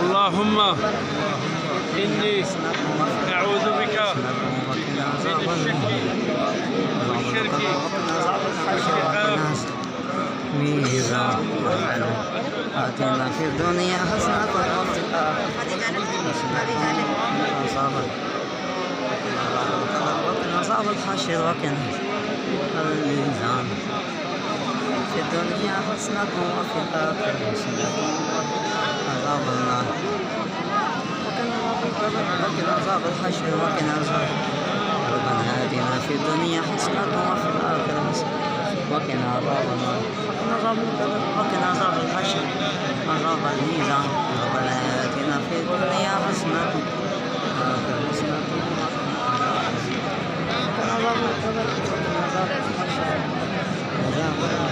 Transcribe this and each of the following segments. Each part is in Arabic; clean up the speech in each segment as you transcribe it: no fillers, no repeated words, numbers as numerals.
اللهم إني أعوذ بك من الشرك ميزان آتنا في الدنيا حسنة وفي الآخرة وقنا عذاب الحشر وقنا الميزان في الدنيا حسنة وفي الآخرة حسنة عذاب النار وقنا عذاب الحشر وقنا عذاب ربنا آتنا في الدنيا حسنة وفي الآخرة حسنة وقنا عذاب النار وقنا عذاب الحشر عذاب الميزان ربنا آتنا في الدنيا حسنة وفي الآخرة حسنة وقنا عذاب الحشر عذاب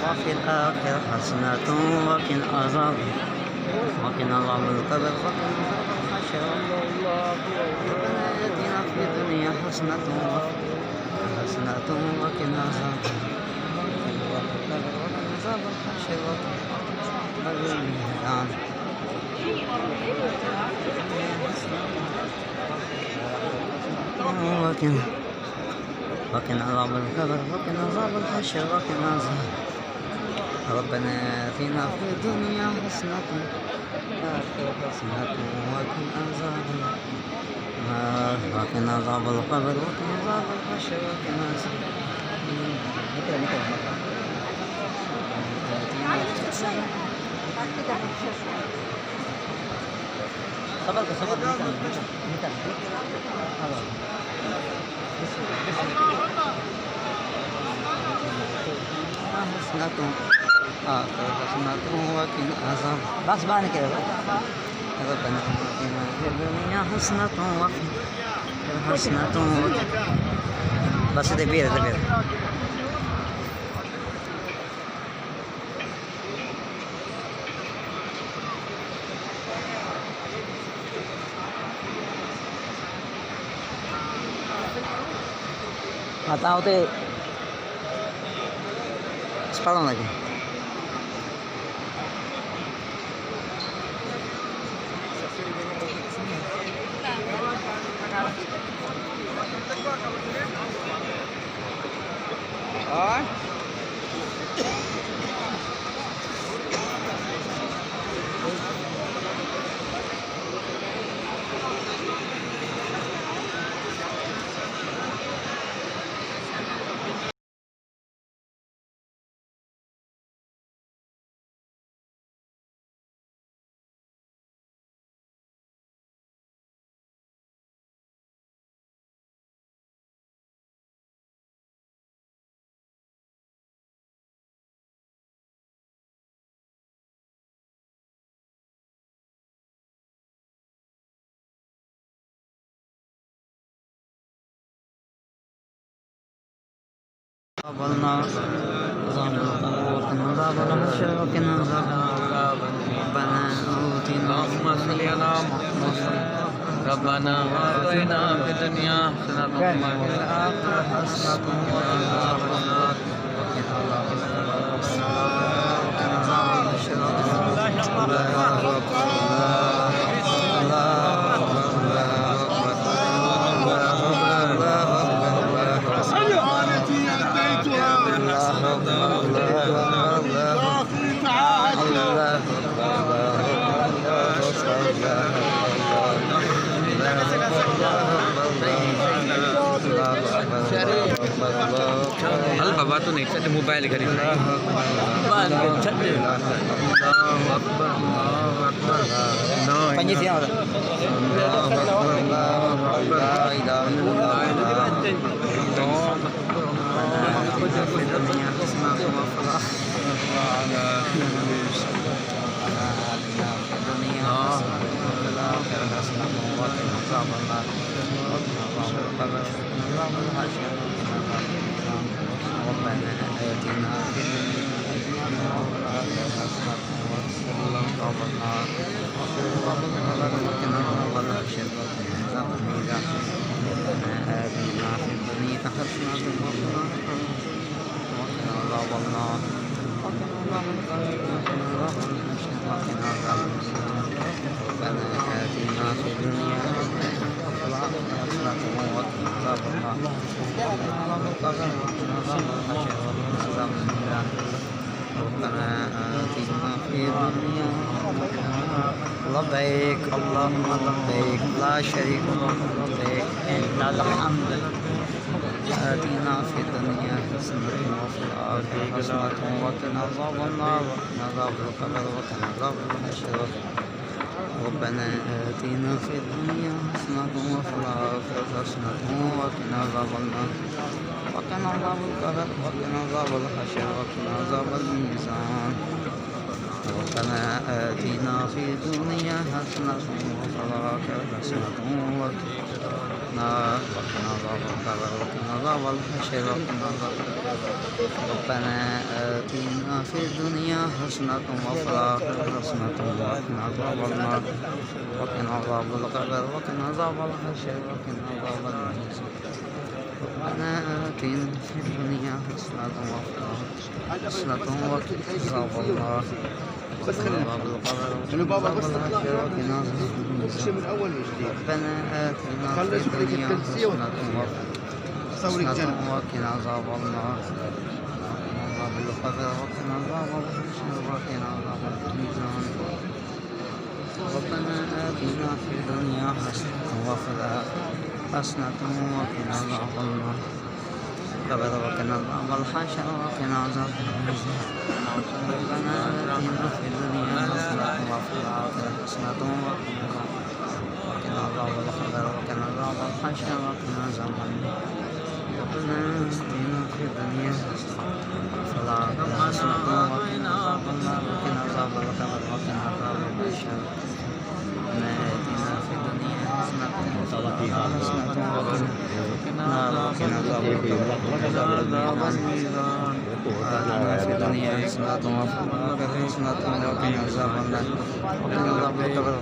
وفي الآخرة حسنة وقنا عذاب عذاب القبر وقنا عذاب الحشر ربنا آتنا في الدنيا حسنة وقنا عذاب القبر وقنا عذاب الحشر وقنا الميزان وقنا عذاب القبر وقنا عذاب الحشر وقنا عذاب ربنا آتنا في الدنيا حسنة وقنا عذاب النار وقنا عذاب القبر وقنا عذاب الحشر وقنا عذاب حسنة وقنا عذاب بس بعد كده ربنا آتنا في الدنيا حسنة وفي حسنة بس ده بير Atau teh sepalan lagi. النار وقنا عذاب الحشر وقنا عذاب ربنا آتنا اللهم صل على محمد ربنا آتنا في الدنيا حسنة وفي الآخرة حسنة وقنا عذاب النار Hal baba tu naik ada mobile kali ni. Mobile chat dia. Allahu Akbar, Allahu Akbar. No. Panji siapa? لبيك اللهم لبيك لا شريك لك لبيك إن الحمد آتنا في الدنيا حسنة وفي الآخرة حسنة وقنا عذاب النار وقنا عذاب القبر وقنا عذاب الحشر ربنا آتنا في الدنيا حسنة وفي الآخرة حسنة وقنا عذاب النار وقنا عذاب القبر وقنا عذاب الحشر وقنا عذاب الميزان ربنا آتنا في الدنيا حسنة وفي الآخرة حسنة وقنا عذاب القبر وقنا عذاب الحشر وقنا عذاب ربنا آتنا في الدنيا حسنة وفي الآخرة حسنة وقنا عذاب النار وقنا عذاب القبر وقنا عذاب الحشر وقنا عذاب الميزان ربنا آتنا في الدنيا حسنة وفي الآخرة حسنة وقنا عذاب النار شنو بابا بس ربنا آتنا في الدنيا حسنة وقنا عذاب النار بالقدر وقنا عذاب الحشر وقنا عذاب الميزان ربنا آتنا في الدنيا حسنة وفي الآخرة حسنة وقنا عذاب النار وقنا عذاب الحشر وقنا عذاب الميزان ربنا آتنا في الدنيا حسنة وفي الآخرة حسنة وقنا عذاب القبر وقنا عذاب الحشر وقنا عذاب النار ربنا آتنا في الدنيا حسنة وفي الآخرة حسنة وقنا عذاب النار وقنا عذاب القبر وقنا عذاب الحشر ربنا آتنا في الدنيا حسنة وفي الآخرة حسنة وقنا عذاب القبر وقنا عذاب الميزان آتنا في الدنيا حسنة وفي الآخرة حسنة وقنا عذاب النار وقنا عذاب القبر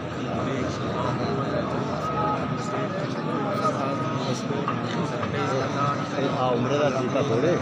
उम्र का टीका थोड़े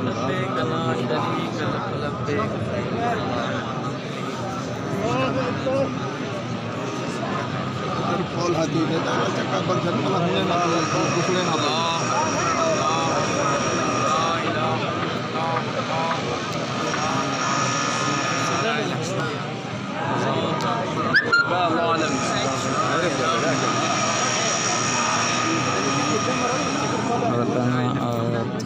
لبيك لا شريك لك لبيك Paul hati dia tak cakap berjaya Allah